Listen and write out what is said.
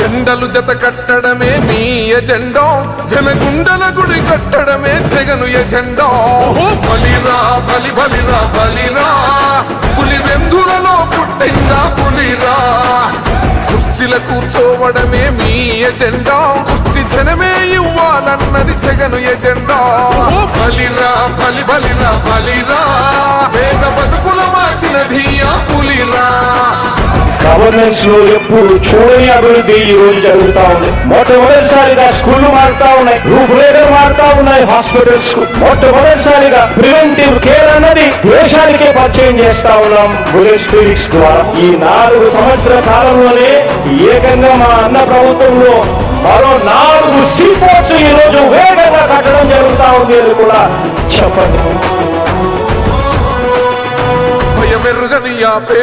జెండలు జత కట్టడమే మీ ఎజెండా, జనగుండల గుడి కట్టడమే జగను ఎజెండా. బలిరా బలి బలిరా బలిరా, పులి వెందులలో పుట్టిందా పులిరా. కుర్చీల కూర్చోవడమే మీ ఎజెండా, కుర్చీ జనమే ఇవ్వాలన్నది జగను ఎజెండా. బలిరా బలి బలిరా బలిరా, పేద బతుకుల మార్చినది ఆ పులిరా. గవర్నెన్స్ లో ఎప్పుడు చూడని అభివృద్ధి ఈ రోజు జరుగుతా ఉంది. మొట్టమొదటిసారిగా స్కూళ్లు మారుతా ఉన్నాయి, రూపురేఖలు మారుతా ఉన్నాయి. హాస్పిటల్స్ మొట్టమొదటిసారిగా ప్రివెంటివ్ కేర్ అన్నది దేశానికే పరిచయం చేస్తా ఉన్నాం బుల్లెట్ క్లినిక్స్ ద్వారా. ఈ 4 సంవత్సరాల కాలంలోనే ఏకంగా మా అన్న ప్రభుత్వంలో మరో 4 సీపోర్ట్స్ ఈ రోజు వేగంగా కట్టడం జరుగుతా ఉంది అని కూడా చెప్పండి. భయమెరుగని